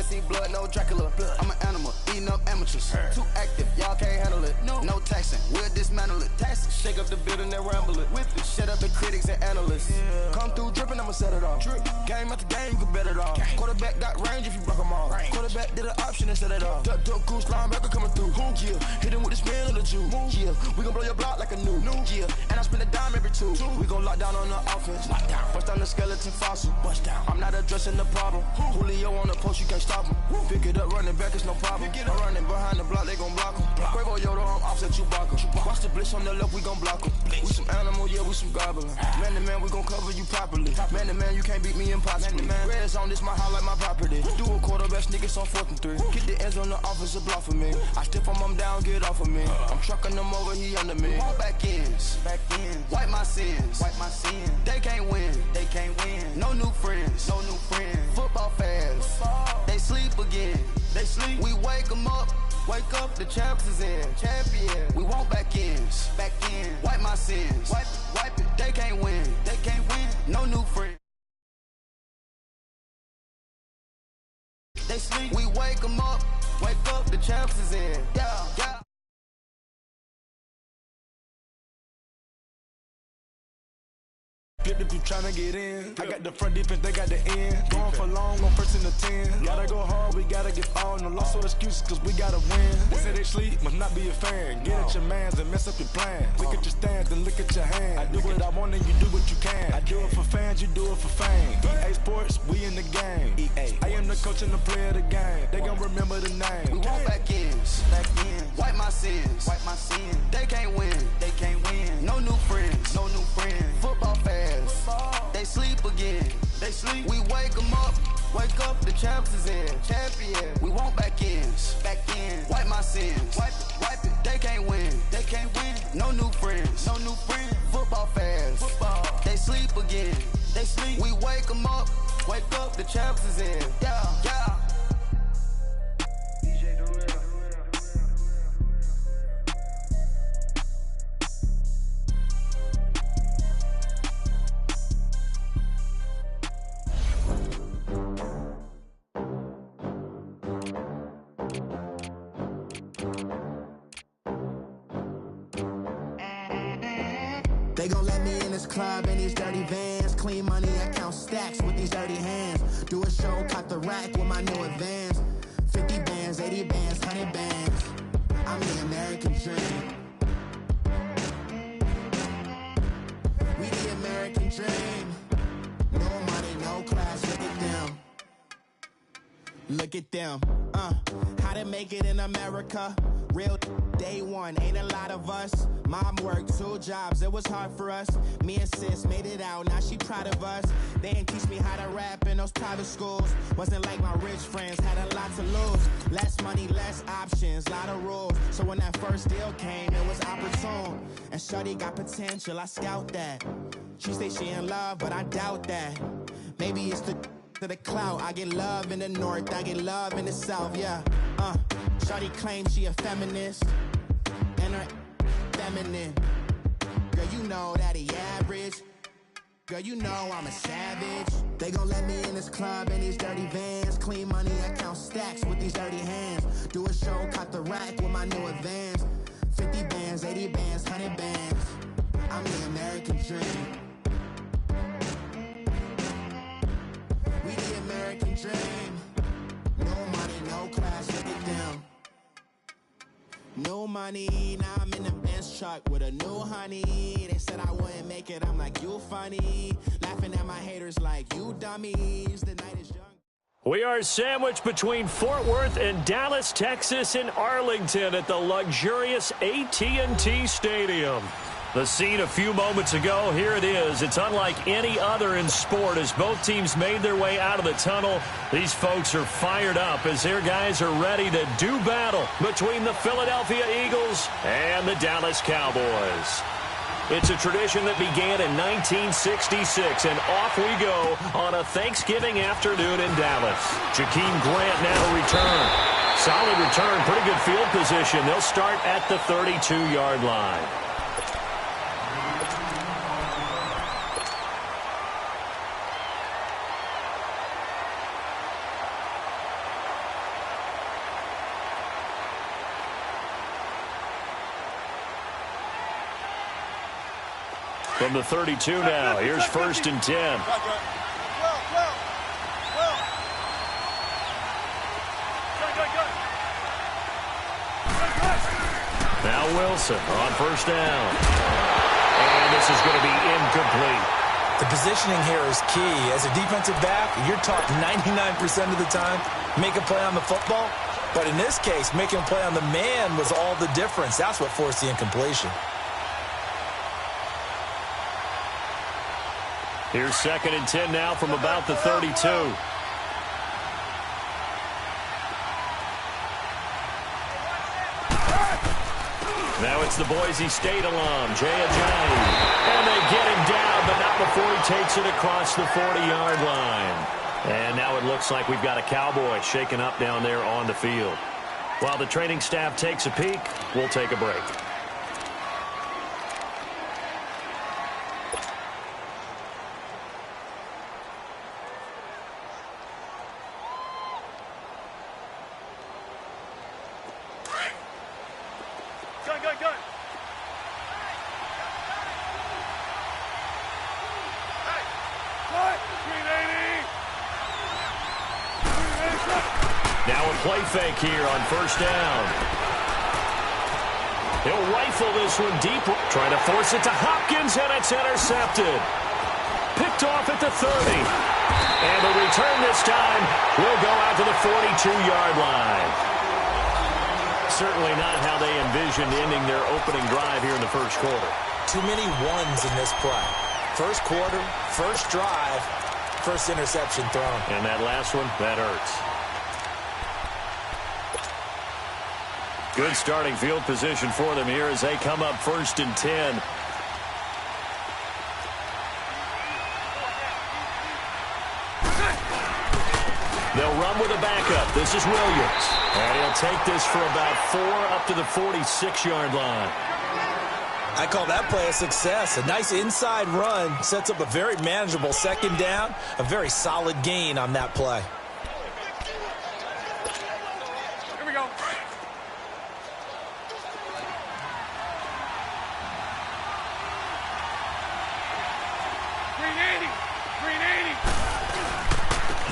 see blood, no Dracula. I'm an animal, eating up amateurs. Too active, y'all can't handle it. No taxing, we'll dismantle it. Shake up the building and ramble it. Whip it, shut up the critics and analysts. Come through dripping, I'ma set it off. Game after game, you can bet it off. Quarterback got range if you block them all. Quarterback did an option and set it off. Duck goose linebacker coming through. Yeah, hit him with the spin of the Jew. Yeah, we gon' blow your block like a new. Yeah, and I spend a dime every two. We gon' lock down on the offense. Bust down the skeleton fossil. Bust down. I'm not addressing the problem. Julio on the post, you can't stop him. Pick it up, running back, it's no problem. I'm running behind the block, they gon' block him. Quavo Yoda, I'm offset Chewbacca. Watch the blitz on the left, we gon' block him. We some animal, yeah, we some goblin. Man to man, we gon' cover you properly. Man to man, you can't beat me impossibly. Red zone, this my highlight, my property. Do a quarterback sneak, it's on 4th and 3. Get the ends on the offensive block for me. I step on them down, get off of me. I'm trucking them over, he under me. All back ends, wipe my sins, They can't win, No new friends, Football fans, they sleep again. We wake them up. Wake up, the champs is in. Champion. We want back ends. Wipe my sins. Wipe it. They can't win. No new friends. They sleep. We wake them up. Wake up, the champs is in. Yeah. Flip if you tryna get in. I got the front defense, they got the end. Going for long on 1st and the 10. Gotta go hard, we gotta get all. No loss or excuses, cause we gotta win. They say they sleep, must not be a fan. Get at your mans and mess up your plans. Look at your stance and look at your hands. I do what I want and you do what you can. I do it for fans, you do it for fame. EA Sports, we in the game. EA. I am the coach and the player of the game. They gon' remember the name. We want back ends. Wipe my sins. They can't win. No new friends. Football fans. They sleep again. We wake them up. Wake up, the champs is in. Champion. We want back ends. Wipe my sins. Wipe it. They can't win. No new friends. Football fans. They sleep again. We wake them up. Wake up, the champs is in. Yeah. They gon' let me in this club in these dirty vans. Clean money, I count stacks with these dirty hands. Do a show, cut the rack with my new advance. 50 bands, 80 bands, 100 bands. I'm the American dream. We the American dream. No money, no class, look at them. Look at them, how to make it in America. Real day one, ain't a lot of us. Mom worked 2 jobs, it was hard for us. Me and sis made it out, now she proud of us. They didn't teach me how to rap in those private schools. Wasn't like my rich friends, had a lot to lose. Less money, less options, lot of rules. So when that first deal came, it was opportune. And shorty got potential, I scout that. She say she in love, but I doubt that. Maybe it's to the clout. I get love in the north, I get love in the south, yeah. Shawty claims she a feminist, and her feminine. Girl, you know that he average. Girl, you know I'm a savage. They gon' let me in this club in these dirty vans. Clean money, I count stacks with these dirty hands. Do a show, cut the rack with my new advance. 50 bands, 80 bands, 100 bands. I'm the American dream. We the American dream. No money, no class, look at them. No money, now I'm in the Benz truck with a new honey. They said I wouldn't make it, I'm like, you funny. Laughing at my haters like, you dummies. The night is young. We are sandwiched between Fort Worth and Dallas, Texas, in Arlington at the luxurious AT&T Stadium. The scene a few moments ago, here it is. It's unlike any other in sport as both teams made their way out of the tunnel. These folks are fired up as their guys are ready to do battle between the Philadelphia Eagles and the Dallas Cowboys. It's a tradition that began in 1966, and off we go on a Thanksgiving afternoon in Dallas. Jakeem Grant now to return. Solid return, pretty good field position. They'll start at the 32-yard line. From the 32 now, here's 1st and 10. Now Wilson on 1st down. And this is going to be incomplete. The positioning here is key. As a defensive back, you're taught 99% of the time, make a play on the football. But in this case, making a play on the man was all the difference. That's what forced the incompletion. Here's 2nd and 10 now from about the 32. Now it's the Boise State alum, Jay Ajayi. And they get him down, but not before he takes it across the 40-yard line. And now it looks like we've got a Cowboy shaken up down there on the field. While the training staff takes a peek, we'll take a break. Now a play fake here on 1st down. He'll rifle this one deep, trying to force it to Hopkins, and it's intercepted. Picked off at the 30. And the return this time will go out to the 42-yard line. Certainly not how they envisioned ending their opening drive here in the 1st quarter. Too many ones in this play. 1st quarter, 1st drive, 1st interception thrown. And that last one, that hurts. Good starting field position for them here as they come up 1st and 10. They'll run with a backup. This is Williams. And he'll take this for about 4 up to the 46-yard line. I call that play a success. A nice inside run sets up a very manageable 2nd down. A very solid gain on that play. Here we go.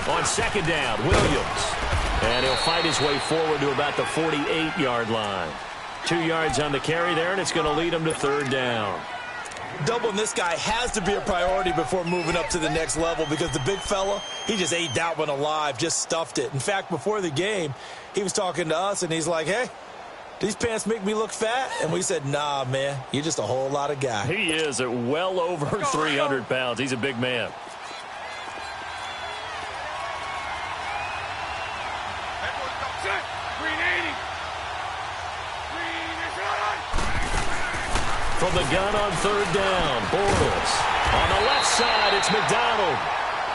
On 2nd down, Williams. And he'll fight his way forward to about the 48-yard line. 2 yards on the carry there, and it's going to lead him to 3rd down. Doubling this guy has to be a priority before moving up to the next level because the big fella, he just ate that one alive, just stuffed it. In fact, before the game, he was talking to us, and he's like, hey, these pants make me look fat? And we said, nah, man, you're just a whole lot of guy. He is at well over 300 pounds. He's a big man. From the gun on 3rd down, Bortles. On the left side, it's McDonald.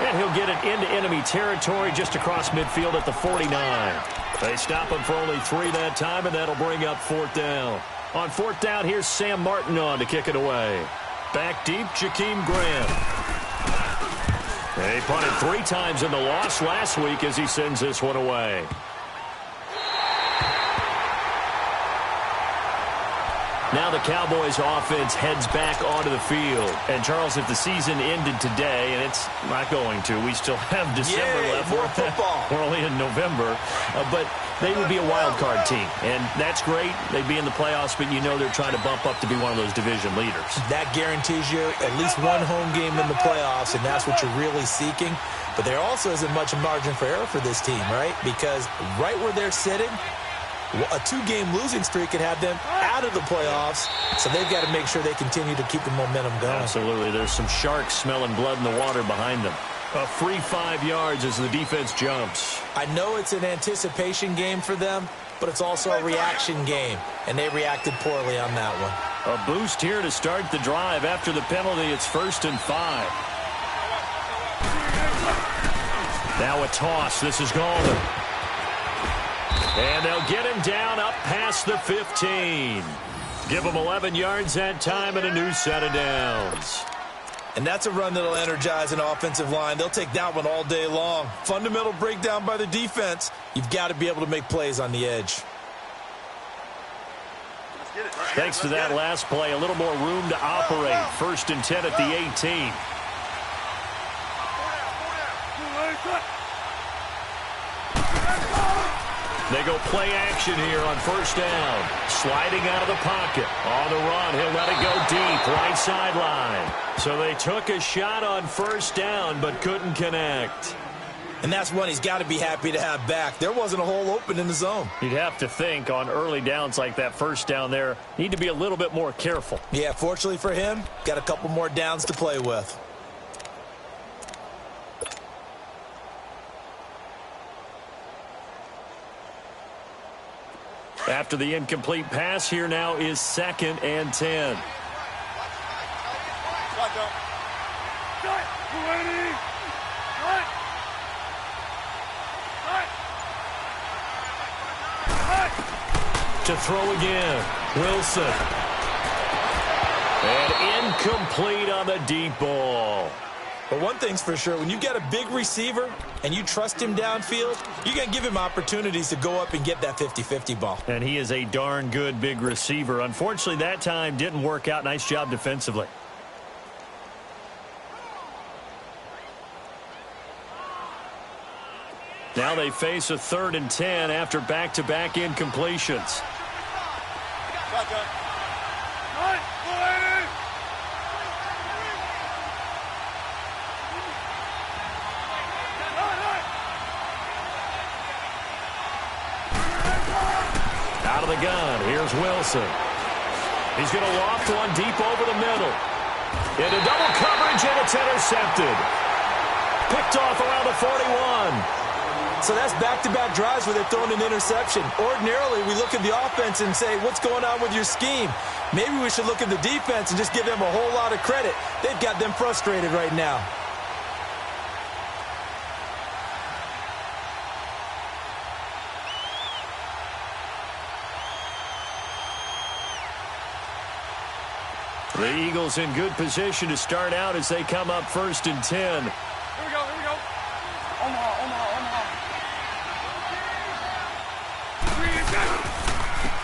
And he'll get it into enemy territory just across midfield at the 49. They stop him for only 3 that time, and that'll bring up 4th down. On 4th down, here's Sam Martin on to kick it away. Back deep, Jakeem Graham. He punted 3 times in the loss last week as he sends this one away. Now the Cowboys offense heads back onto the field. And, Charles, if the season ended today, and it's not going to, we still have December left. More football. We're only in November. But they would be a wild card team. And that's great. They'd be in the playoffs, but you know they're trying to bump up to be one of those division leaders. That guarantees you at least one home game in the playoffs, and that's what you're really seeking. But there also isn't much margin for error for this team, right? Because right where they're sitting, a 2-game losing streak could have them out of the playoffs, so they've got to make sure they continue to keep the momentum going. Absolutely. There's some sharks smelling blood in the water behind them. A free 5 yards as the defense jumps. I know it's an anticipation game for them, but it's also a reaction game, and they reacted poorly on that one. A boost here to start the drive. After the penalty, it's 1st and 5. Now a toss. This is Gallman. And they'll get him down up past the 15. Give him 11 yards that time and a new set of downs. And that's a run that'll energize an offensive line. They'll take that one all day long. Fundamental breakdown by the defense. You've got to be able to make plays on the edge. Let's get it. Thanks to that last play, a little more room to operate. 1st and 10 at the 18. They go play action here on 1st down. Sliding out of the pocket. On the run, he'll let it go deep, right sideline. So they took a shot on 1st down, but couldn't connect. And that's one he's got to be happy to have back. There wasn't a hole open in the zone. You'd have to think on early downs like that 1st down there, need to be a little bit more careful. Yeah, fortunately for him, got a couple more downs to play with. After the incomplete pass, here now is 2nd and 10. To throw again, Wilson. And incomplete on the deep ball. But one thing's for sure, when you get a big receiver and you trust him downfield, you're going to give him opportunities to go up and get that 50-50 ball. And he is a darn good big receiver. Unfortunately, that time didn't work out. Nice job defensively. Now they face a 3rd and 10 after back-to-back incompletions. Out of the gun, here's Wilson. He's going to loft one deep over the middle. Into double coverage, and it's intercepted. Picked off around the 41. So that's back-to-back drives where they're throwing an interception. Ordinarily, we look at the offense and say, what's going on with your scheme? Maybe we should look at the defense and just give them a whole lot of credit. They've got them frustrated right now. The Eagles in good position to start out as they come up 1st and 10. Here we go, here we go. Omaha.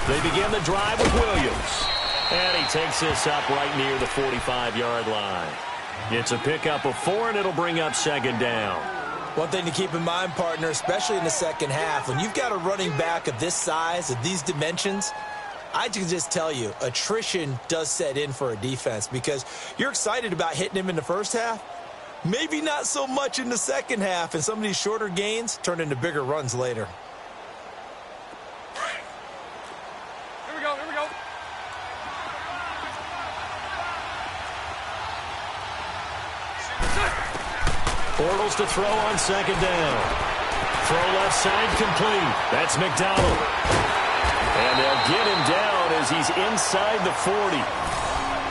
They begin the drive with Williams. And he takes this up right near the 45-yard line. It's a pickup of 4, and it'll bring up 2nd down. One thing to keep in mind, partner, especially in the second half, when you've got a running back of this size, of these dimensions, I can just tell you, attrition does set in for a defense because you're excited about hitting him in the first half. Maybe not so much in the second half, and some of these shorter gains turn into bigger runs later. Here we go. Bortles to throw on 2nd down. Throw left side complete. That's McDonald. And they'll get him down as he's inside the 40.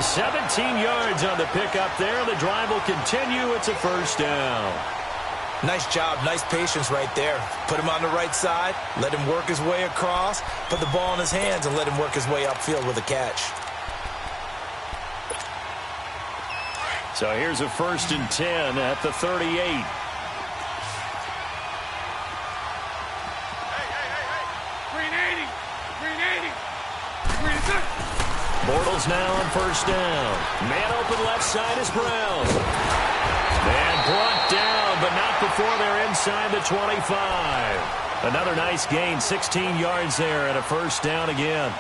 17 yards on the pickup there. The drive will continue. It's a 1st down. Nice job, nice patience right there. Put him on the right side, let him work his way across, put the ball in his hands, and let him work his way upfield with a catch. So here's a 1st and 10 at the 38. Bortles now on 1st down. Man open left side is Brown. And brought down, but not before they're inside the 25. Another nice gain, 16 yards there, and a 1st down again.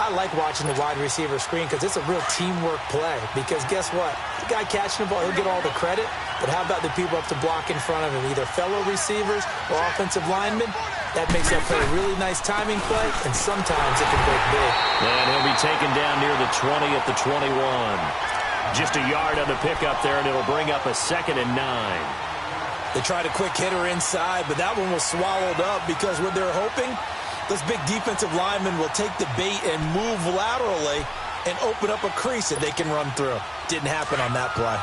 I like watching the wide receiver screen because it's a real teamwork play. Because guess what? The guy catching the ball, he'll get all the credit. But how about the people up to block in front of him, either fellow receivers or offensive linemen? That makes that play a really nice timing play, and sometimes it can break big. And he'll be taken down near the 20 at the 21. Just a yard on the pickup there, and it'll bring up a 2nd and 9. They tried a quick hitter inside, but that one was swallowed up because what they're hoping, those big defensive linemen will take the bait and move laterally and open up a crease that they can run through. Didn't happen on that play.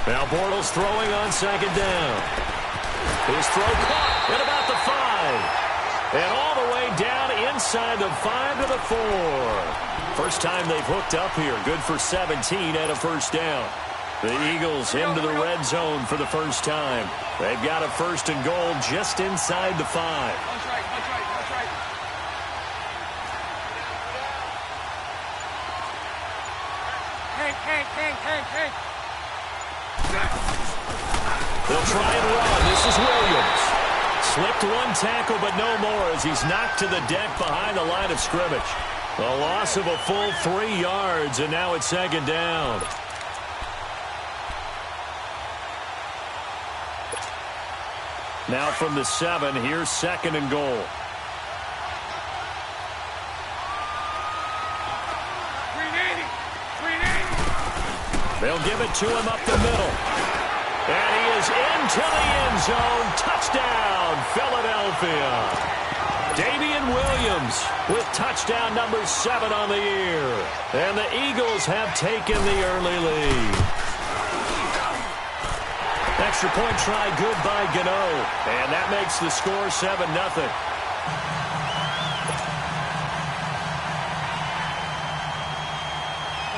Now Bortles throwing on 2nd down. His throw caught at about the 5. And all the way down inside the 5 to the 4. First time they've hooked up here. Good for 17 and a 1st down. The Eagles into the red zone for the first time. They've got a 1st and goal just inside the 5. Punch right, punch right, punch right. Hank. They'll try and run. This is Williams. Slipped one tackle, but no more as he's knocked to the deck behind the line of scrimmage. A loss of a full 3 yards, and now it's 2nd down. Now from the 7, here's 2nd and goal. They'll give it to him up the middle. And he is into the end zone. Touchdown, Philadelphia. Damian Williams with touchdown number 7 on the year. And the Eagles have taken the early lead. Extra point try good by Gano. And that makes the score 7-0.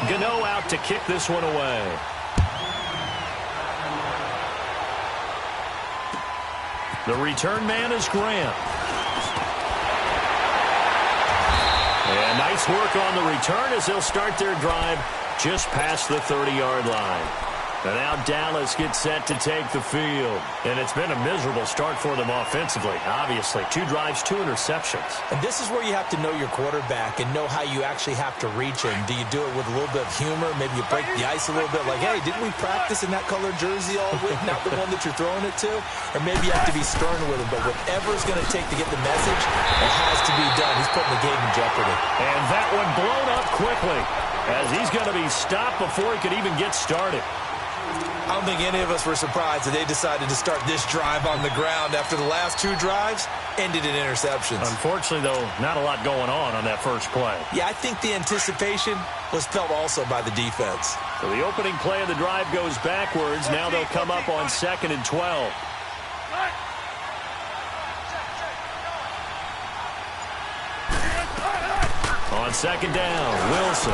Gano out to kick this one away. The return man is Grant. And nice work on the return as they'll start their drive just past the 30-yard line. And now Dallas gets set to take the field. And it's been a miserable start for them offensively, obviously. 2 drives, 2 interceptions. And this is where you have to know your quarterback and know how you actually have to reach him. Do you do it with a little bit of humor? Maybe you break the ice a little bit like, hey, didn't we practice in that colored jersey all week? Not the one that you're throwing it to? Or maybe you have to be stern with him. But whatever it's going to take to get the message, it has to be done. He's putting the game in jeopardy. And that one blown up quickly as he's going to be stopped before he could even get started. I don't think any of us were surprised that they decided to start this drive on the ground after the last 2 drives ended in interceptions. Unfortunately, though, not a lot going on that first play. Yeah, I think the anticipation was felt also by the defense. So the opening play of the drive goes backwards. Now they'll come up on 2nd and 12. On 2nd down, Wilson.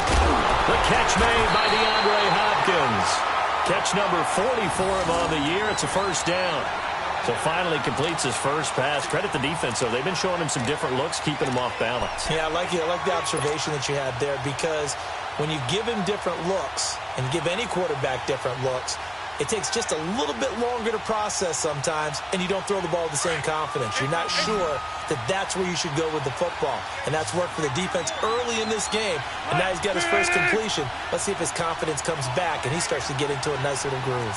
The catch made by DeAndre Hopkins. Catch number 40 for him on the year. It's a 1st down. So finally completes his first pass. Credit the defense, though. They've been showing him some different looks, keeping him off balance. Yeah, I like the observation that you had there, because when you give him different looks and give any quarterback different looks, it takes just a little bit longer to process sometimes, and you don't throw the ball with the same confidence. You're not sure that that's where you should go with the football. And that's worked for the defense early in this game. And now he's got his first completion. Let's see if his confidence comes back and he starts to get into a nice little groove.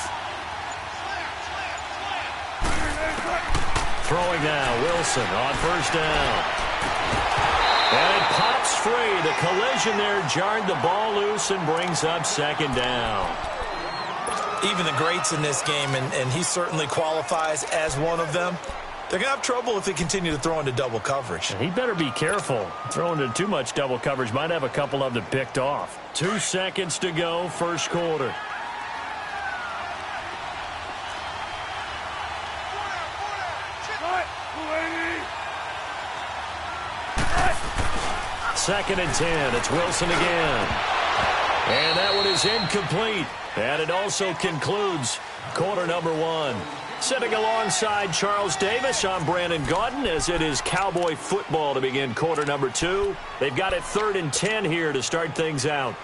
Throwing now, Wilson on 1st down. And it pops free. The collision there jarred the ball loose and brings up 2nd down. Even the greats in this game, and he certainly qualifies as one of them, they're going to have trouble if they continue to throw into double coverage. He better be careful. Throwing into too much double coverage might have a couple of them picked off. 2 seconds to go, first quarter. Second and 10. It's Wilson again. And that one is incomplete. And it also concludes quarter number 1. Sitting alongside Charles Davis, I'm Brandon Gaudin as it is Cowboy football to begin quarter number 2. They've got it 3rd and 10 here to start things out.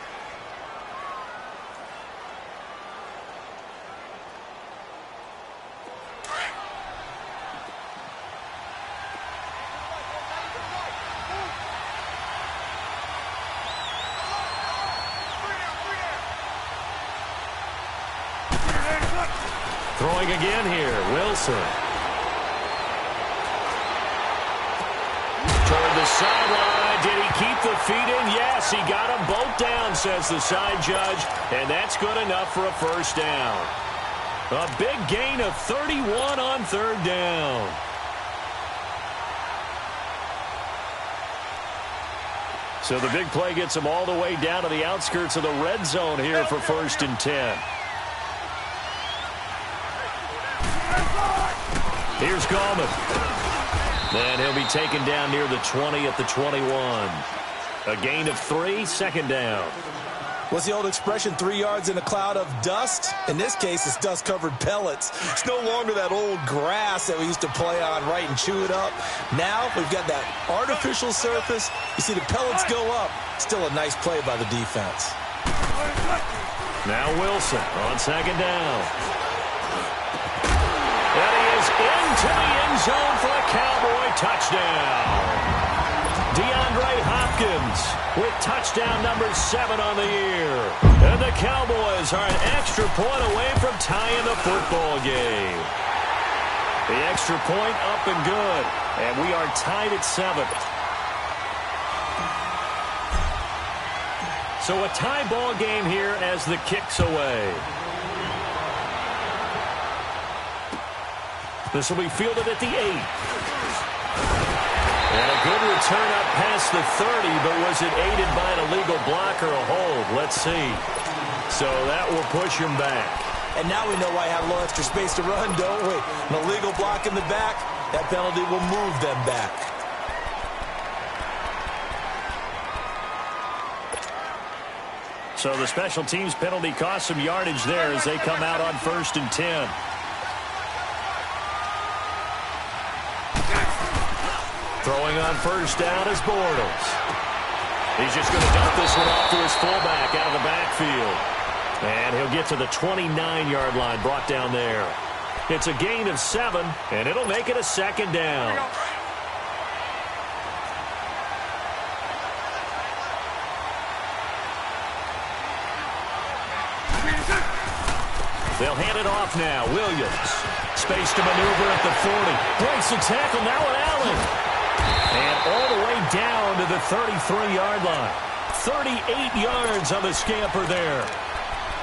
Throwing again here, Wilson. Toward the sideline. Did he keep the feet in? Yes, he got them both down, says the side judge. And that's good enough for a 1st down. A big gain of 31 on 3rd down. So the big play gets them all the way down to the outskirts of the red zone here for 1st and 10. Here's Gallman. And he'll be taken down near the 20 at the 21. A gain of 3, 2nd down. What's the old expression, 3 yards in a cloud of dust? In this case, it's dust-covered pellets. It's no longer that old grass that we used to play on, right, and chew it up. Now we've got that artificial surface. You see the pellets go up. Still a nice play by the defense. Now Wilson on second down. And he is into the end zone for a Cowboy touchdown. DeAndre Hopkins with touchdown number 7 on the year. And the Cowboys are an extra point away from tying the football game. The extra point up and good. And we are tied at 7. So a tie ball game here as the kick's away. This will be fielded at the 8. And a good return up past the 30, but was it aided by an illegal block or a hold? Let's see. So that will push him back. And now we know why I have a little extra space to run, don't we? An illegal block in the back, that penalty will move them back. So the special teams penalty cost some yardage there as they come out on 1st and 10. Throwing on first down is Bortles. He's just going to dump this one off to his fullback out of the backfield. And he'll get to the 29-yard line, brought down there. It's a gain of 7, and it'll make it a second down. They'll hand it off now. Williams. Space to maneuver at the 40. Breaks the tackle now at Allen. And all the way down to the 33-yard line. 38 yards on the scamper there.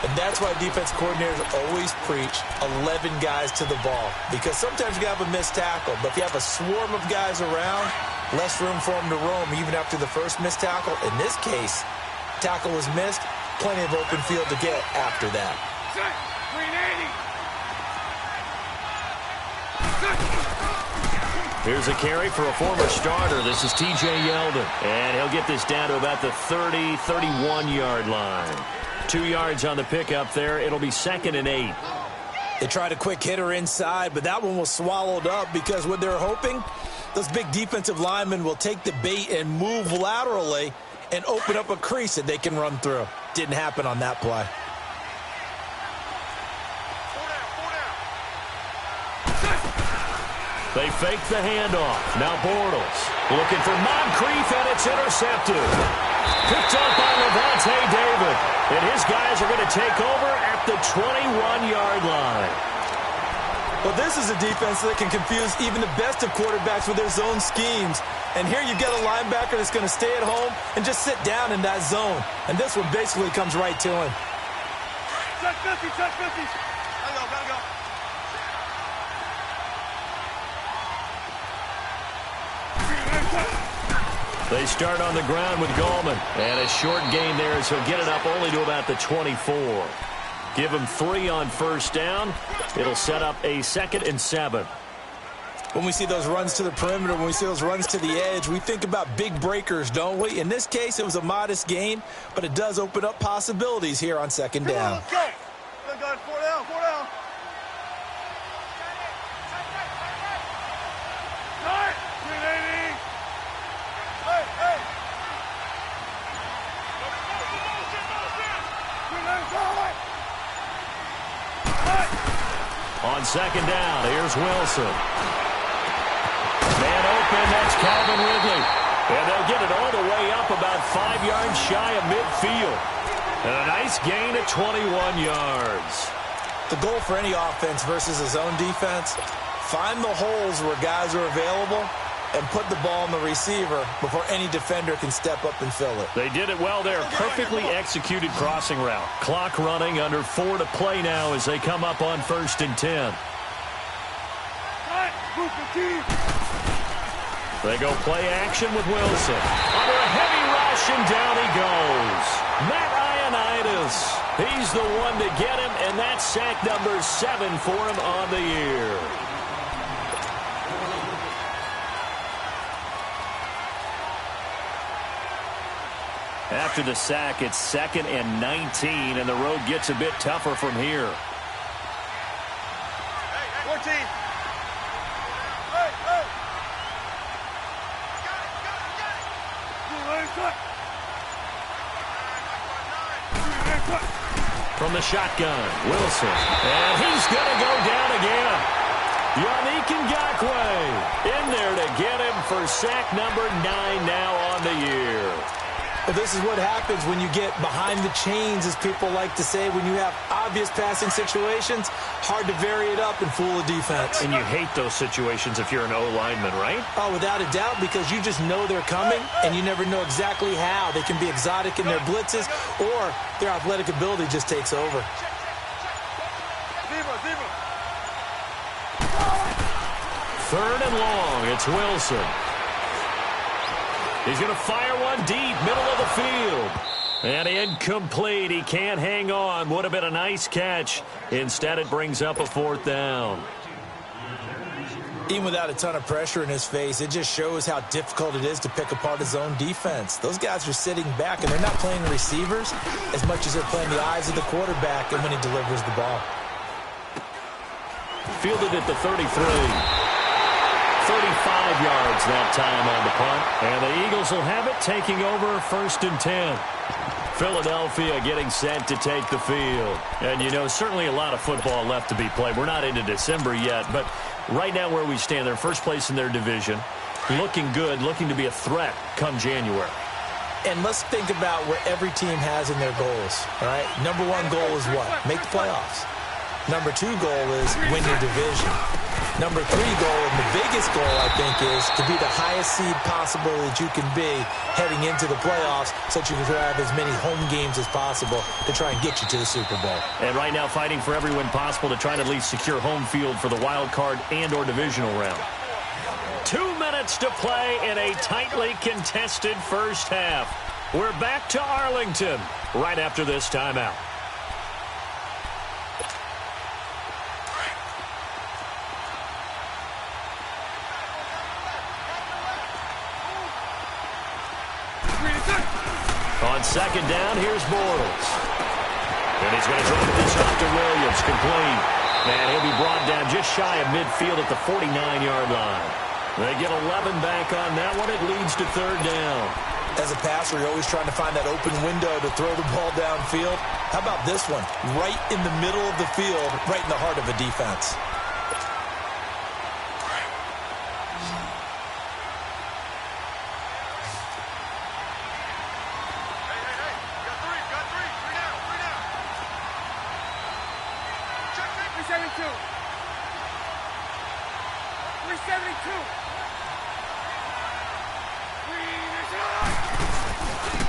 And that's why defense coordinators always preach 11 guys to the ball. Because sometimes you have a missed tackle. But if you have a swarm of guys around, less room for them to roam even after the first missed tackle. In this case, tackle was missed. Plenty of open field to get after that. 380. Here's a carry for a former starter. This is T.J. Yeldon. And he'll get this down to about the 30, 31-yard line. 2 yards on the pickup there. It'll be 2nd and 8. They tried a quick hitter inside, but that one was swallowed up because what they're hoping, those big defensive linemen will take the bait and move laterally and open up a crease that they can run through. Didn't happen on that play. They fake the handoff. Now Bortles looking for Moncrief, and it's intercepted. Picked up by Levante David. And his guys are going to take over at the 21-yard line. Well, this is a defense that can confuse even the best of quarterbacks with their zone schemes. And here you get a linebacker that's going to stay at home and just sit down in that zone. And this one basically comes right to him. Check 50, check 50. Gotta go. They start on the ground with Gallman. And a short gain there as he'll get it up only to about the 24. Give him 3 on first down. It'll set up a 2nd and 7. When we see those runs to the perimeter, when we see those runs to the edge, we think about big breakers, don't we? In this case, it was a modest gain, but it does open up possibilities here on 2nd down. Let's go. Let's go. 4 down, 4 down. On 2nd down, here's Wilson. Man open, that's Calvin Ridley. And they'll get it all the way up about 5 yards shy of midfield. And a nice gain of 21 yards. The goal for any offense versus a zone defense, find the holes where guys are available and put the ball on the receiver before any defender can step up and fill it. They did it well there. Perfectly executed crossing route. Clock running, under 4 to play now as they come up on 1st and 10. They go play action with Wilson. Under a heavy rush, and down he goes. Matt Ioannidis. He's the one to get him, and that's sack number 7 for him on the year. After the sack, it's 2nd and 19, and the road gets a bit tougher from here. 14. From the shotgun, Wilson. And he's going to go down again. Yannick Ngakoue in there to get him for sack number 9 now on the year. Well, this is what happens when you get behind the chains, as people like to say. When you have obvious passing situations, hard to vary it up and fool a defense. And you hate those situations if you're an O-lineman, right? Oh, without a doubt, because you just know they're coming, and you never know exactly how. They can be exotic in their blitzes, or their athletic ability just takes over. Third and long, it's Wilson. He's going to fire one deep, middle of the field. And incomplete. He can't hang on. Would have been a nice catch. Instead, it brings up a 4th down. Even without a ton of pressure in his face, it just shows how difficult it is to pick apart his own defense. Those guys are sitting back, and they're not playing receivers as much as they're playing the eyes of the quarterback and when he delivers the ball. Fielded at the 33. 35 yards that time on the punt. And the Eagles will have it, taking over 1st and 10. Philadelphia getting set to take the field. And, you know, certainly a lot of football left to be played. We're not into December yet, but right now where we stand, they're first place in their division. Looking good, looking to be a threat come January. And let's think about what every team has in their goals, all right? Number 1 goal is what? Make the playoffs. Number 2 goal is win your division. Number 3 goal, and the biggest goal, I think, is to be the highest seed possible that you can be heading into the playoffs so that you can have as many home games as possible to try and get you to the Super Bowl. And right now fighting for every win possible to try and at least secure home field for the wild card and or divisional round. 2 minutes to play in a tightly contested first half. We're back to Arlington right after this timeout. On 2nd down, here's Bortles. And he's going to drop this off to Williams, complete. And he'll be brought down just shy of midfield at the 49-yard line. They get 11 back on that one. It leads to 3rd down. As a passer, you're always trying to find that open window to throw the ball downfield. How about this one? Right in the middle of the field, right in the heart of a defense.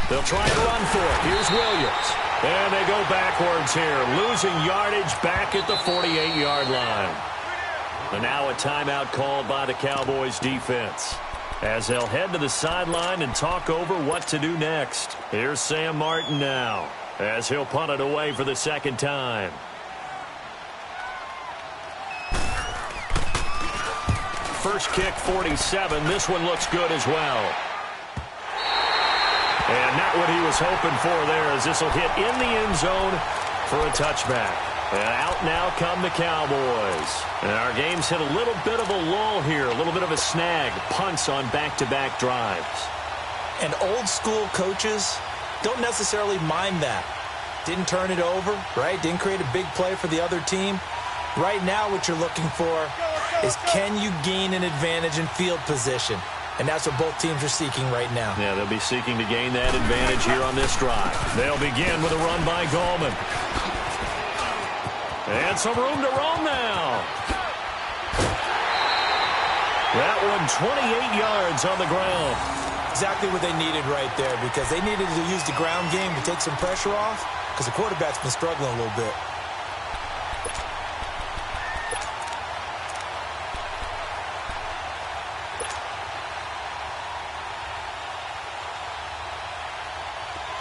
They'll try to run for it. Here's Williams. And they go backwards here, losing yardage back at the 48-yard line. And now a timeout called by the Cowboys defense, as they'll head to the sideline and talk over what to do next. Here's Sam Martin now, as he'll punt it away for the 2nd time. First kick, 47. This one looks good as well. And not what he was hoping for there, as this will hit in the end zone for a touchback. And out now come the Cowboys. And our game's hit a little bit of a lull here, a little bit of a snag. Punts on back-to-back drives. And old-school coaches don't necessarily mind that. Didn't turn it over, right? Didn't create a big play for the other team. Right now what you're looking for is, can you gain an advantage in field position? And that's what both teams are seeking right now. Yeah, they'll be seeking to gain that advantage here on this drive. They'll begin with a run by Gallman. And some room to roam now. That one 28 yards on the ground. Exactly what they needed right there, because they needed to use the ground game to take some pressure off, because the quarterback's been struggling a little bit.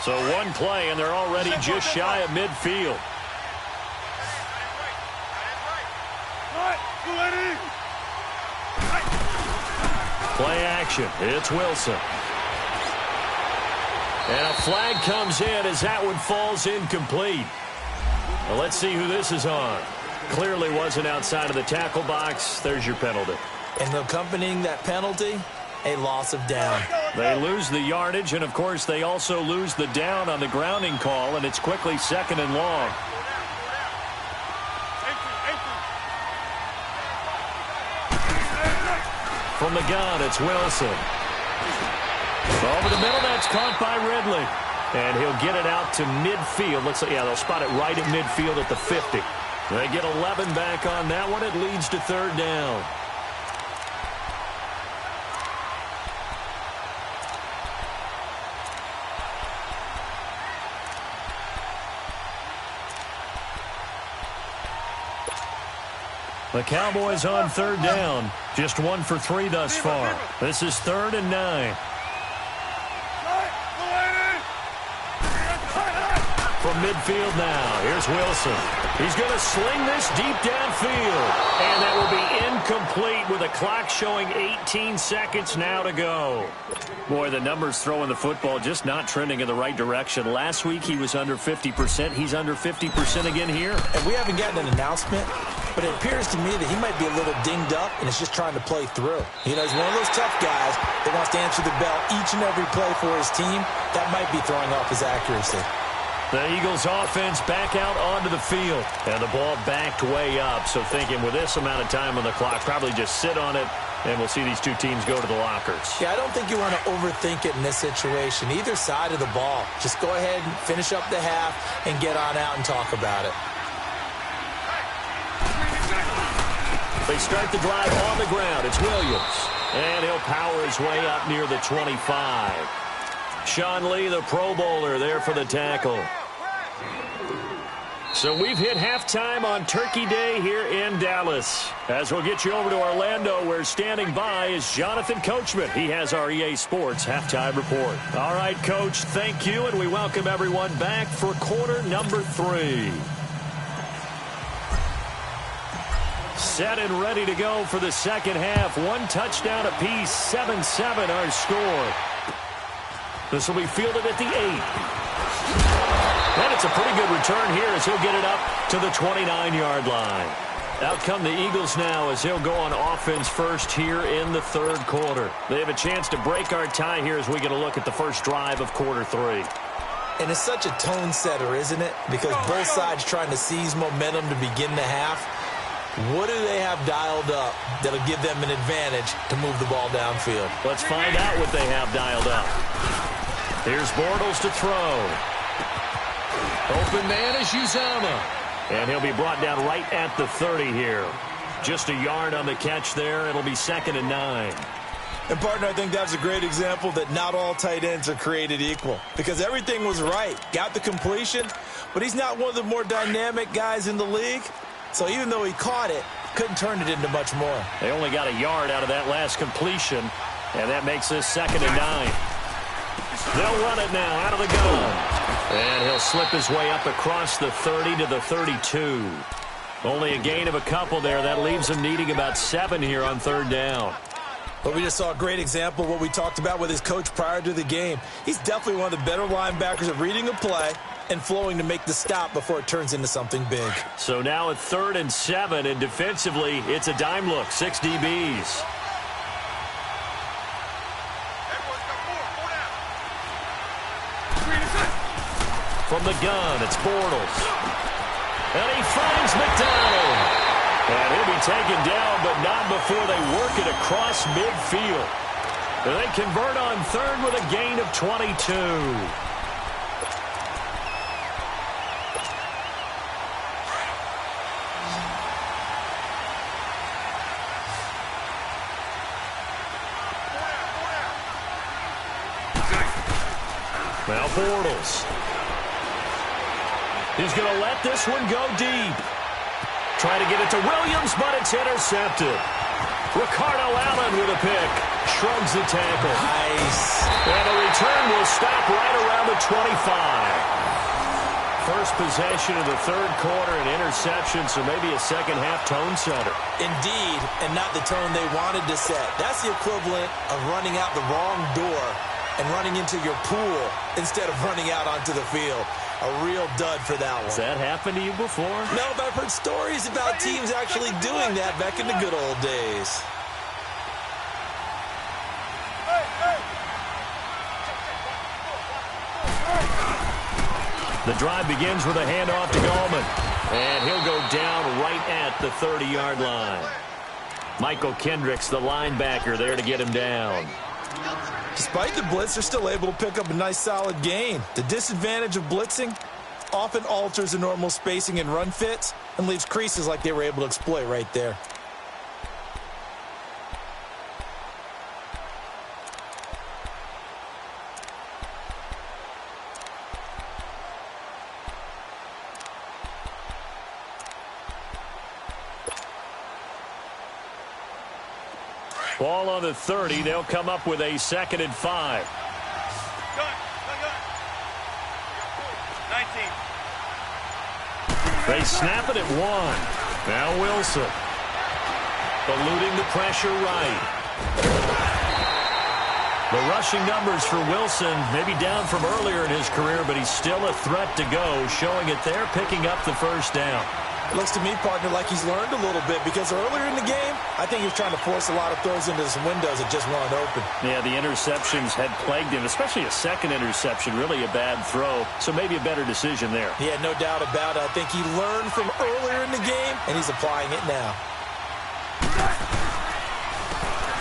So one play, and they're already just shy of midfield. Play action. It's Wilson. And a flag comes in as that one falls incomplete. Well, let's see who this is on. Clearly wasn't outside of the tackle box. There's your penalty. And accompanying that penalty, a loss of down. They lose the yardage, and, of course, they also lose the down on the grounding call, and it's quickly 2nd and long. From the gun, it's Wilson. Over the middle, that's caught by Ridley. And he'll get it out to midfield. Looks like, yeah, they'll spot it right at midfield at the 50. They get 11 back on that one. It leads to 3rd down. The Cowboys on 3rd down. Just 1 for 3 thus far. This is 3rd and 9. From midfield now, here's Wilson. He's going to sling this deep downfield. And that will be incomplete with a clock showing 18 seconds now to go. Boy, the numbers throwing the football just not trending in the right direction. Last week he was under 50%. He's under 50% again here. And we haven't gotten an announcement, but it appears to me that he might be a little dinged up and is just trying to play through. You know, he's one of those tough guys that wants to answer the bell each and every play for his team. That might be throwing off his accuracy. The Eagles offense back out onto the field. And the ball backed way up. So thinking with this amount of time on the clock, probably just sit on it, and we'll see these two teams go to the lockers. Yeah, I don't think you want to overthink it in this situation. Either side of the ball. Just go ahead and finish up the half and get on out and talk about it. They start the drive on the ground. It's Williams. And he'll power his way up near the 25. Sean Lee, the Pro Bowler, there for the tackle. So we've hit halftime on Turkey Day here in Dallas. As we'll get you over to Orlando, where standing by is Jonathan Coachman. He has our EA Sports halftime report. All right, Coach, thank you, and we welcome everyone back for quarter number 3. Set and ready to go for the second half. 1 touchdown apiece, 7-7 our score. This will be fielded at the 8. And it's a pretty good return here as he'll get it up to the 29-yard line. Out come the Eagles now as he'll go on offense first here in the 3rd quarter. They have a chance to break our tie here as we get a look at the first drive of quarter 3. And it's such a tone setter, isn't it? Because both sides trying to seize momentum to begin the half. What do they have dialed up that'll give them an advantage to move the ball downfield? Let's find out what they have dialed up. Here's Bortles to throw. Open man is Uzomah. And he'll be brought down right at the 30 here. Just a yard on the catch there. It'll be 2nd and 9. And, partner, I think that's a great example that not all tight ends are created equal. Because everything was right. Got the completion, but he's not one of the more dynamic guys in the league. So even though he caught it, couldn't turn it into much more. They only got a yard out of that last completion, and that makes this 2nd and 9. They'll run it now out of the gun. And he'll slip his way up across the 30 to the 32. Only a gain of a couple there. That leaves him needing about 7 here on 3rd down. But we just saw a great example of what we talked about with his coach prior to the game. He's definitely one of the better linebackers at reading a play and flowing to make the stop before it turns into something big. So now at 3rd and 7, and defensively, it's a dime look. 6 DBs. From the gun, it's Bortles. And he finds McDonald. And he'll be taken down, but not before they work it across midfield. And they convert on 3rd with a gain of 22. Now Bortles. He's going to let this one go deep. Trying to get it to Williams, but it's intercepted. Ricardo Allen with a pick. Shrugs the tackle. Nice. And the return will stop right around the 25. First possession of the 3rd quarter, an interception, so maybe a second-half tone setter. Indeed, and not the tone they wanted to set. That's the equivalent of running out the wrong door and running into your pool instead of running out onto the field. A real dud for that one. Has that happened to you before? No, but I've heard stories about teams actually doing that back in the good old days. The drive begins with a handoff to Gallman. And he'll go down right at the 30-yard line. Michael Kendricks, the linebacker, there to get him down. Despite the blitz, they're still able to pick up a nice, solid gain. The disadvantage of blitzing often alters the normal spacing and run fits and leaves creases like they were able to exploit right there. Ball on the 30. They'll come up with a 2nd and 5. 19. They snap it at 1. Now Wilson. Eluding the pressure right. The rushing numbers for Wilson maybe down from earlier in his career, but he's still a threat to go, showing it there, picking up the first down. It looks to me, partner, like he's learned a little bit because earlier in the game, I think he was trying to force a lot of throws into some windows that just weren't open. Yeah, the interceptions had plagued him, especially a second interception, really a bad throw, so maybe a better decision there. Yeah, no doubt about it. I think he learned from earlier in the game, and he's applying it now.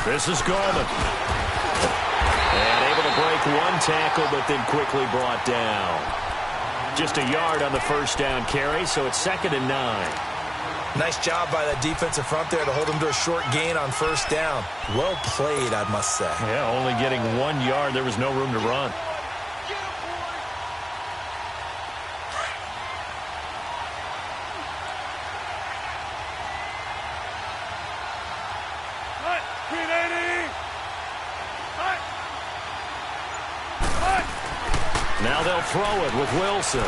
This is Gallman. And able to break one tackle, but then quickly brought down. Just a yard on the first down carry, so it's 2nd and 9. Nice job by that defensive front there to hold him to a short gain on first down. Well played, I must say. Yeah, only getting 1 yard. There was no room to run. Now they'll throw it with Wilson.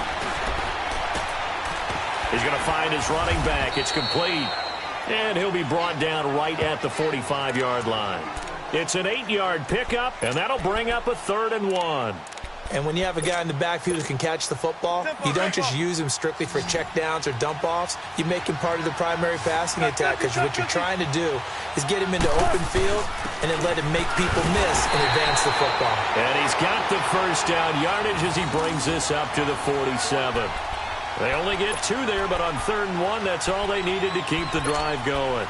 He's going to find his running back. It's complete. And he'll be brought down right at the 45-yard line. It's an 8-yard pickup, and that'll bring up a 3rd and 1. And when you have a guy in the backfield who can catch the football, you don't just use him strictly for checkdowns or dump-offs. You make him part of the primary passing attack because what you're trying to do is get him into open field and then let him make people miss and advance the football. And he's got the first down yardage as he brings this up to the 47. They only get 2 there, but on 3rd and 1, that's all they needed to keep the drive going.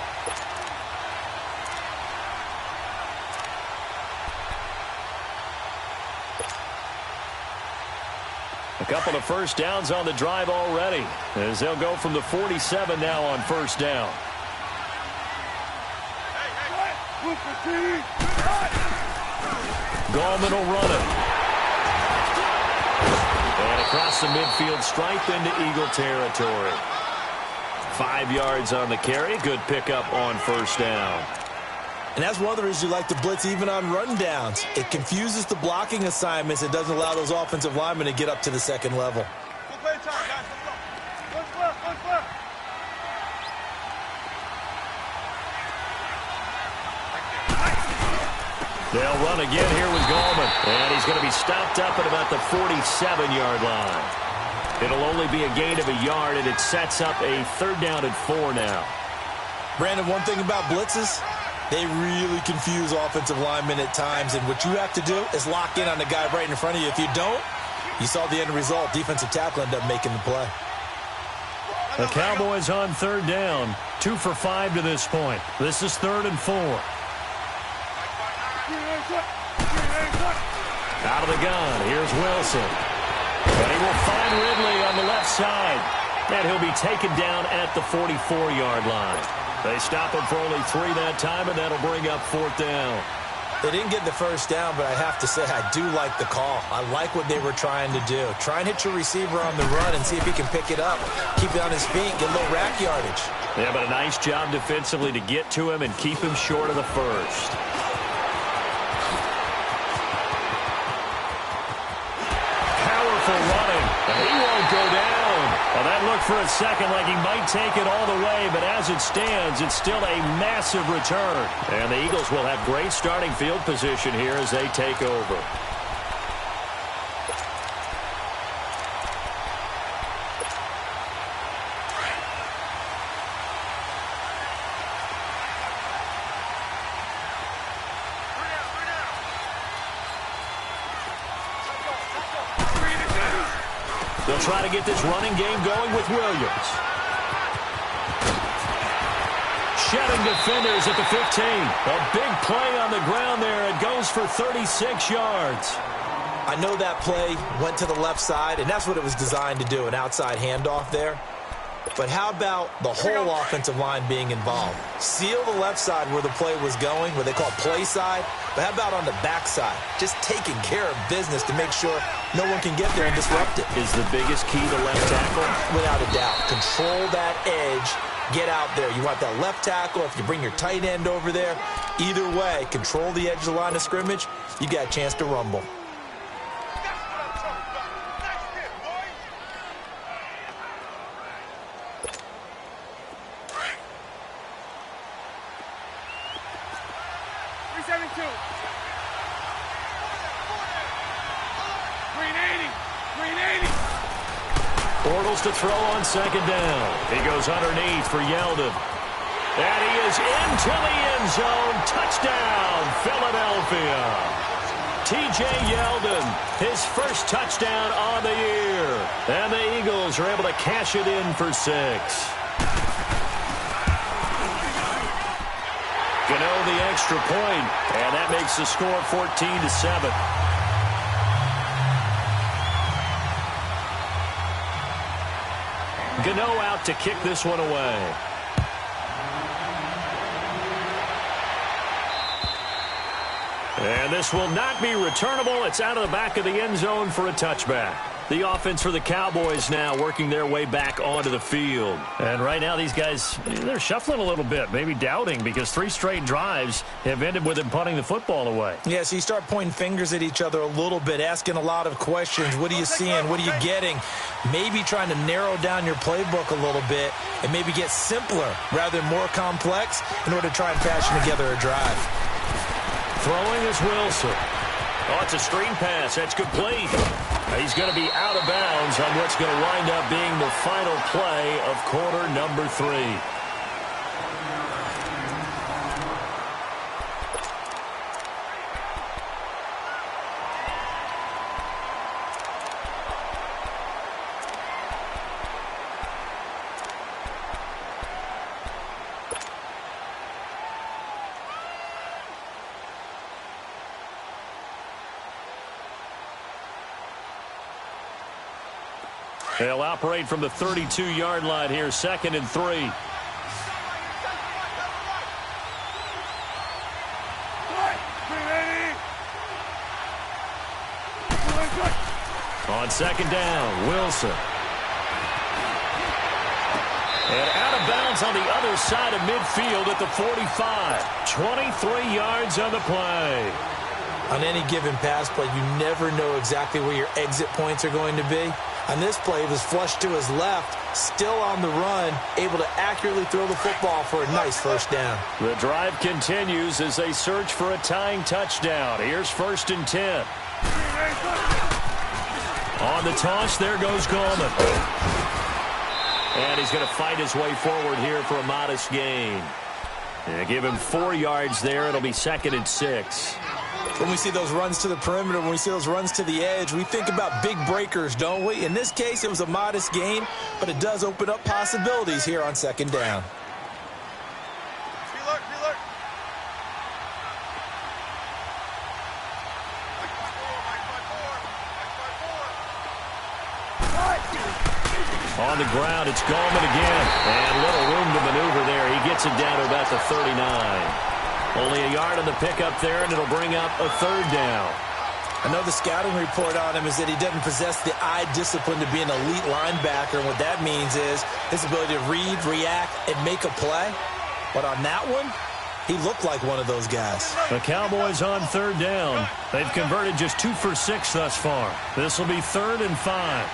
A couple of first downs on the drive already, as they'll go from the 47 now on first down. Gallman will run it. And across the midfield stripe into Eagle territory. 5 yards on the carry. Good pickup on first down. And that's one of the reasons you like to blitz even on rundowns. It confuses the blocking assignments. It doesn't allow those offensive linemen to get up to the second level. They'll run again here with Gallman. And he's going to be stopped up at about the 47-yard line. It'll only be a gain of a yard, and it sets up a 3rd down and 4 now. Brandon, one thing about blitzes, they really confuse offensive linemen at times, and what you have to do is lock in on the guy right in front of you. If you don't, you saw the end result. Defensive tackle ended up making the play. The Cowboys on 3rd down. 2 for 5 to this point. This is 3rd and 4. Out of the gun, here's Wilson. And he will find Ridley on the left side. And he'll be taken down at the 44-yard line. They stop him for only 3 that time, and that'll bring up 4th down. They didn't get the first down, but I have to say I do like the call. I like what they were trying to do. Try and hit your receiver on the run and see if he can pick it up. Keep it on his feet, get a little rack yardage. Yeah, but a nice job defensively to get to him and keep him short of the first. Powerful running, and he won't go down. Well, that looked for a second like he might take it all the way, but as it stands, it's still a massive return. And the Eagles will have great starting field position here as they take over. They'll try to get this running game going with Williams. Shedding defenders at the 15. A big play on the ground there. It goes for 36 yards. I know that play went to the left side, and that's what it was designed to do, an outside handoff there. But how about the whole offensive line being involved? Seal the left side where the play was going, where they call play side. But how about on the back side? Just taking care of business to make sure no one can get there and disrupt it. Is the biggest key to left tackle? Without a doubt. Control that edge. Get out there. You want that left tackle. If you bring your tight end over there, either way, control the edge of the line of scrimmage, you got a chance to rumble. Bortles to throw on second down. He goes underneath for Yeldon. And he is into the end zone. Touchdown, Philadelphia. T.J. Yeldon, his first touchdown on the year. And the Eagles are able to cash it in for 6. Gano the extra point, and that makes the score 14-7. Gano out to kick this one away. And this will not be returnable. It's out of the back of the end zone for a touchback. The offense for the Cowboys now working their way back onto the field. And right now these guys, they're shuffling a little bit, maybe doubting, because 3 straight drives have ended with them punting the football away. Yeah, so you start pointing fingers at each other a little bit, asking a lot of questions. What are you seeing? What are you getting? Maybe trying to narrow down your playbook a little bit and maybe get simpler rather than more complex in order to try and fashion together a drive. Throwing is Wilson. Oh, it's a screen pass. That's complete. He's going to be out of bounds on what's going to wind up being the final play of quarter number 3. They'll operate from the 32-yard line here, 2nd and 3. On 2nd down, Wilson. And out of bounds on the other side of midfield at the 45. 23 yards on the play. On any given pass play, you never know exactly where your exit points are going to be. On this play, it was flushed to his left, still on the run, able to accurately throw the football for a nice first down. The drive continues as they search for a tying touchdown. Here's 1st and 10. On the toss, there goes Gallman. And he's going to fight his way forward here for a modest gain. And give him 4 yards there. It'll be 2nd and 6. When we see those runs to the perimeter, when we see those runs to the edge, we think about big breakers, don't we? In this case, it was a modest gain, but it does open up possibilities here on 2nd down. On the ground, it's Gallman again. And little room to maneuver there. He gets it down to about the 39. Only a yard on the pickup there, and it'll bring up a 3rd down. I know the scouting report on him is that he doesn't possess the eye discipline to be an elite linebacker, and what that means is his ability to read, react, and make a play. But on that one, he looked like one of those guys. The Cowboys on 3rd down. They've converted just 2 for 6 thus far. This will be 3rd and 5.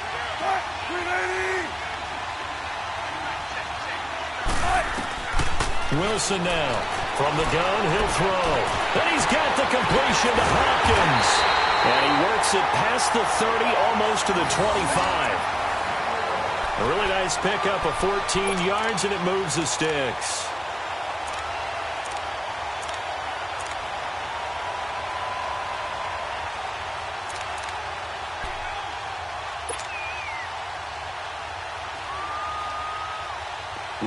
Wilson now. From the gun, he'll throw. And he's got the completion to Hopkins. And he works it past the 30, almost to the 25. A really nice pickup of 14 yards, and it moves the sticks.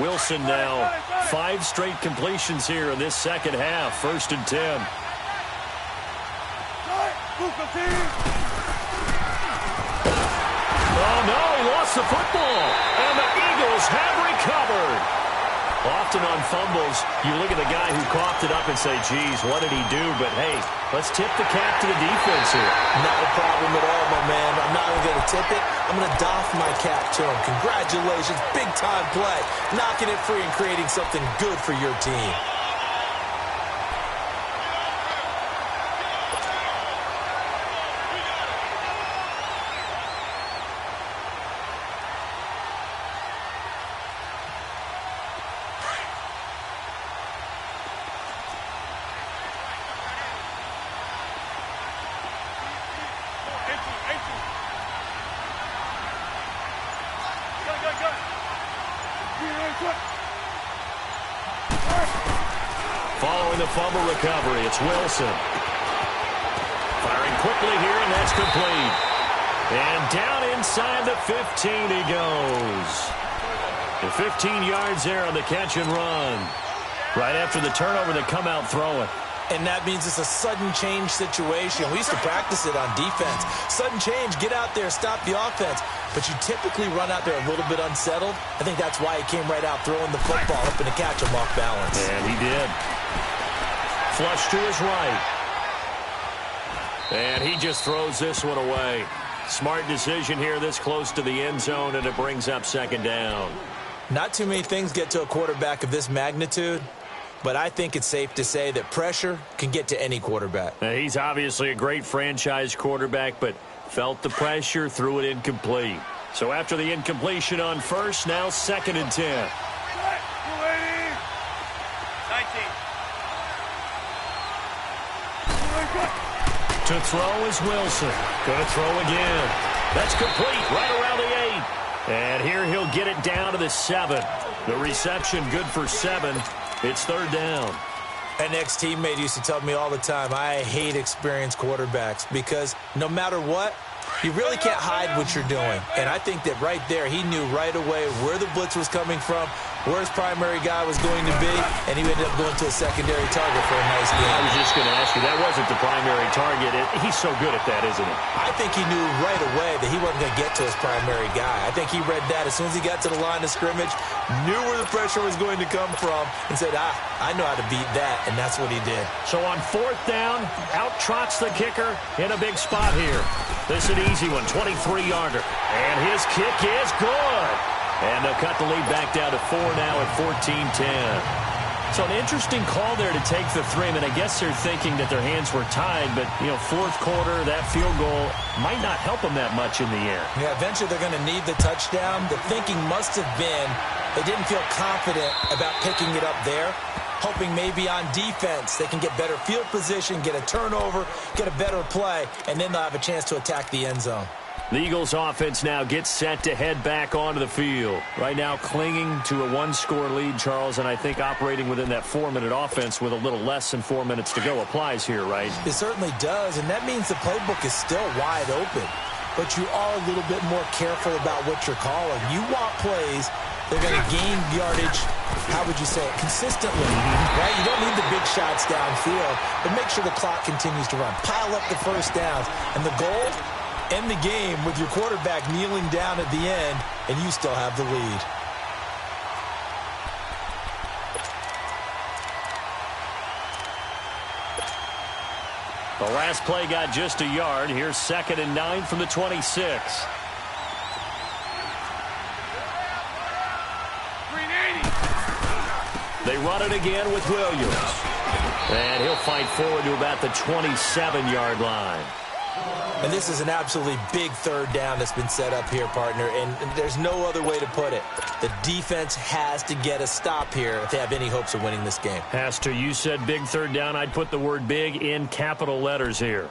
Wilson now 5 straight completions here in this second half. 1st and 10. Oh, no, he lost the football. And the Eagles have recovered. Often on fumbles, you look at the guy who coughed it up and say, geez, what did he do? But, hey, let's tip the cap to the defense here. Not a problem at all, my man. I'm not even going to tip it. I'm going to doff my cap to him. Congratulations. Big-time play. Knocking it free and creating something good for your team. Following the fumble recovery, it's Wilson. Firing quickly here, and that's complete. And down inside the 15 he goes. The 15 yards there on the catch and run. Right after the turnover, they come out throwing. And that means it's a sudden change situation. We used to practice it on defense. Sudden change, get out there, stop the offense. But you typically run out there a little bit unsettled. I think that's why he came right out throwing the football, hoping to catch him off balance. And he did. Flush to his right. And he just throws this one away. Smart decision here this close to the end zone, and it brings up 2nd down. Not too many things get to a quarterback of this magnitude, but I think it's safe to say that pressure can get to any quarterback. Now, he's obviously a great franchise quarterback, but felt the pressure, threw it incomplete. So after the incompletion on first, now 2nd and 10. 19. To throw is Wilson. Going to throw again. That's complete right around the 8. And here he'll get it down to the 7. The reception good for 7. It's 3rd down. An ex-teammate used to tell me all the time, I hate experienced quarterbacks because no matter what, you really can't hide what you're doing. And I think that right there, he knew right away where the blitz was coming from, where his primary guy was going to be, and he ended up going to a secondary target for a nice game. I was just going to ask you, that wasn't the primary target. He's so good at that, isn't he? I think he knew right away that he wasn't going to get to his primary guy. I think he read that as soon as he got to the line of scrimmage, knew where the pressure was going to come from, and said, I know how to beat that, and that's what he did. So on 4th down, out trots the kicker in a big spot here. This is an easy one, 23-yarder. And his kick is good. And they'll cut the lead back down to 4 now at 14-10. So an interesting call there to take the 3. I mean, I guess they're thinking that their hands were tied, but, 4th quarter, that field goal might not help them that much in the end. Yeah, eventually they're going to need the touchdown. The thinking must have been they didn't feel confident about picking it up there, hoping maybe on defense they can get better field position, get a turnover, get a better play, and then they'll have a chance to attack the end zone. The Eagles offense now gets set to head back onto the field. Right now clinging to a 1-score lead, Charles, and I think operating within that 4-minute offense with a little less than 4 minutes to go applies here, right? It certainly does, and that means the playbook is still wide open. But you are a little bit more careful about what you're calling. You want plays they're going to gain yardage, how would you say it, consistently, right? You don't need the big shots downfield, but make sure the clock continues to run. Pile up the first downs, and the goal, end the game with your quarterback kneeling down at the end, and you still have the lead. The last play got just a yard. Here's 2nd and 9 from the 26. They run it again with Williams. And he'll fight forward to about the 27-yard line. And this is an absolutely big 3rd down that's been set up here, partner, and there's no other way to put it. The defense has to get a stop here if they have any hopes of winning this game. Has to. You said big 3rd down. I'd put the word big in capital letters here.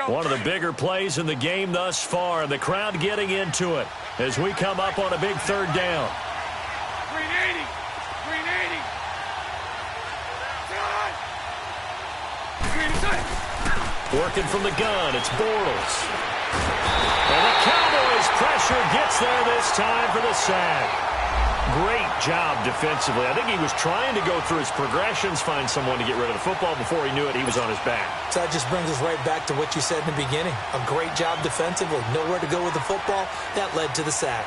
One of the bigger plays in the game thus far. The crowd getting into it as we come up on a big 3rd down. 380. 380. Working from the gun, it's Bortles. And the Cowboys' pressure gets gets there this time for the sack. Great job defensively. I think he was trying to go through his progressions, find someone to get rid of the football. Before he knew it, he was on his back. So that just brings us right back to what you said in the beginning. A great job defensively. Nowhere to go with the football. That led to the sack.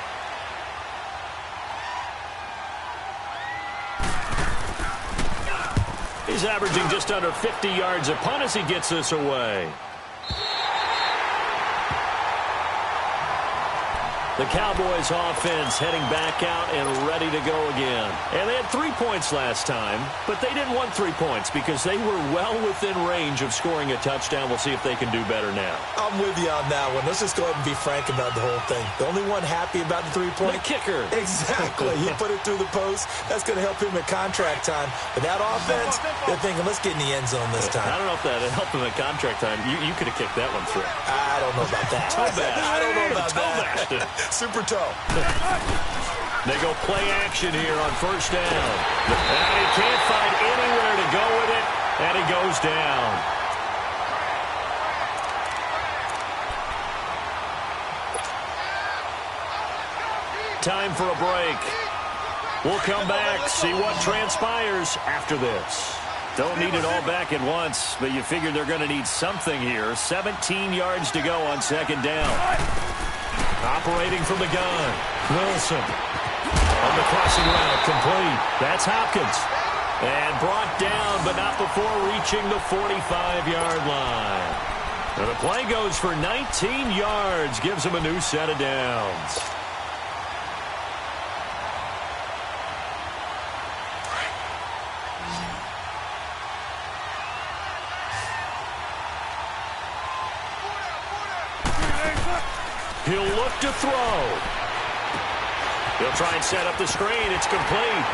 He's averaging just under 50 yards a punt as he gets this away. The Cowboys offense heading back out and ready to go again. And they had 3 points last time, but they didn't want 3 points because they were well within range of scoring a touchdown. We'll see if they can do better now. I'm with you on that one. Let's just go ahead and be frank about the whole thing. The only one happy about the 3-point. The kicker. Exactly. He put it through the post. That's going to help him at contract time. But that offense, they're thinking, let's get in the end zone this time. I don't know if that helped him at contract time. You could have kicked that one through. I don't know about that. Toe bash. I don't know about that. Super toe. They go play action here on first down. And he can't find anywhere to go with it, and he goes down. Time for a break. We'll come back, see what transpires after this. Don't need it all back at once, but you figure they're going to need something here. 17 yards to go on second down. Operating from the gun. Wilson. On the crossing route, complete. That's Hopkins. And brought down, but not before reaching the 45-yard line. And the play goes for 19 yards. Gives him a new set of downs. He'll look to throw. He'll try and set up the screen. It's complete.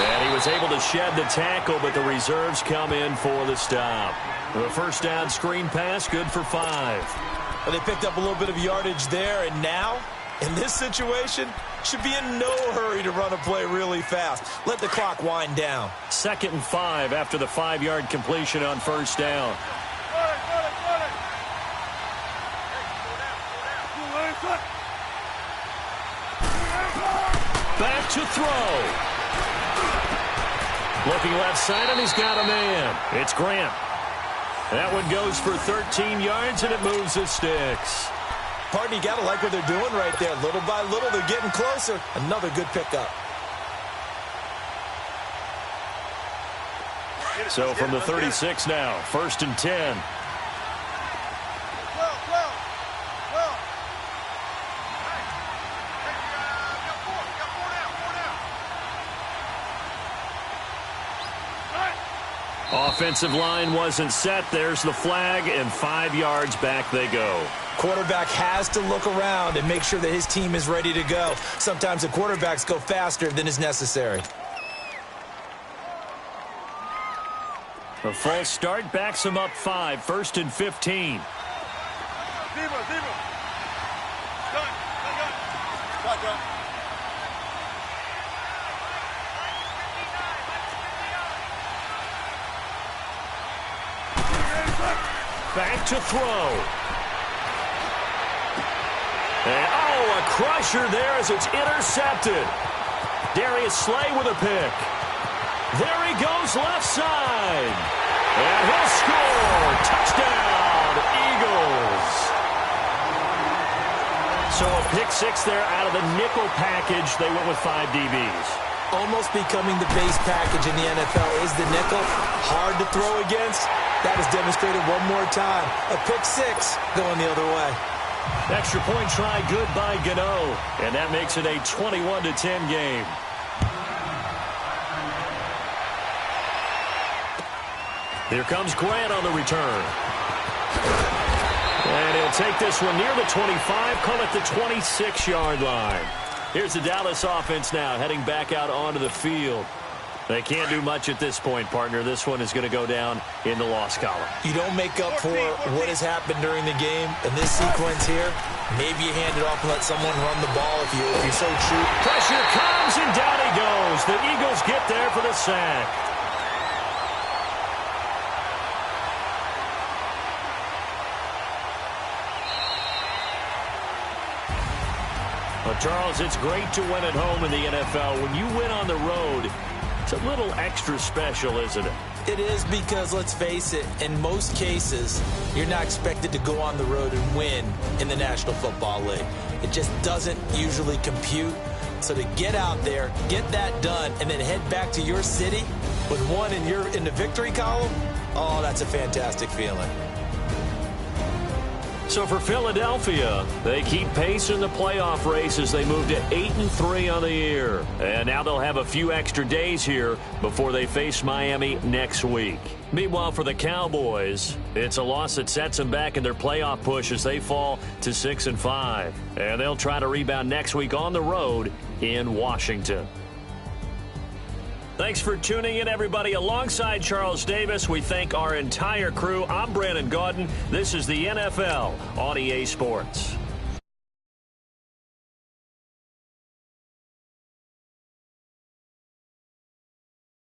And he was able to shed the tackle, but the reserves come in for the stop. The first down screen pass, good for 5. Well, they picked up a little bit of yardage there, and now, in this situation, should be in no hurry to run a play really fast. Let the clock wind down. 2nd and 5 after the 5-yard completion on first down. Back to throw. Looking left side, and he's got a man. It's Grant. That one goes for 13 yards, and it moves the sticks. Partner, you got to like what they're doing right there. Little by little, they're getting closer. Another good pickup. So from the 36 now, 1st and 10. Offensive line wasn't set. There's the flag, and 5 yards back they go. Quarterback has to look around and make sure that his team is ready to go. Sometimes the quarterbacks go faster than is necessary. A false start backs him up 5, 1st and 15. Back to throw. And, a crusher there as it's intercepted. Darius Slay with a pick. There he goes left side. And he'll score. Touchdown, Eagles. So a pick 6 there out of the nickel package. They went with 5 DBs. Almost becoming the base package in the NFL is the nickel. Hard to throw against. That is demonstrated one more time. A pick 6 going the other way. Extra point try, good by Gano. And that makes it a 21-10 game. Here comes Grant on the return. And he'll take this one near the 25, call it the 26-yard line. Here's the Dallas offense now, heading back out onto the field. They can't do much at this point, partner. This one is going to go down in the loss column. You don't make up for what has happened during the game. In this sequence here, maybe you hand it off and let someone run the ball if you're so true. Pressure comes, and down he goes. The Eagles get there for the sack. Well, Charles, it's great to win at home in the NFL. When you win on the road, it's a little extra special, isn't it? It is, because, let's face it, in most cases, you're not expected to go on the road and win in the National Football League. It just doesn't usually compute. So to get out there, get that done, and then head back to your city with one in the victory column, oh, that's a fantastic feeling. So for Philadelphia, they keep pace in the playoff race as they move to 8-3 on the year. And now they'll have a few extra days here before they face Miami next week. Meanwhile, for the Cowboys, it's a loss that sets them back in their playoff push as they fall to 6-5. And they'll try to rebound next week on the road in Washington. Thanks for tuning in, everybody. Alongside Charles Davis, we thank our entire crew. I'm Brandon Gaudin. This is the NFL on EA Sports.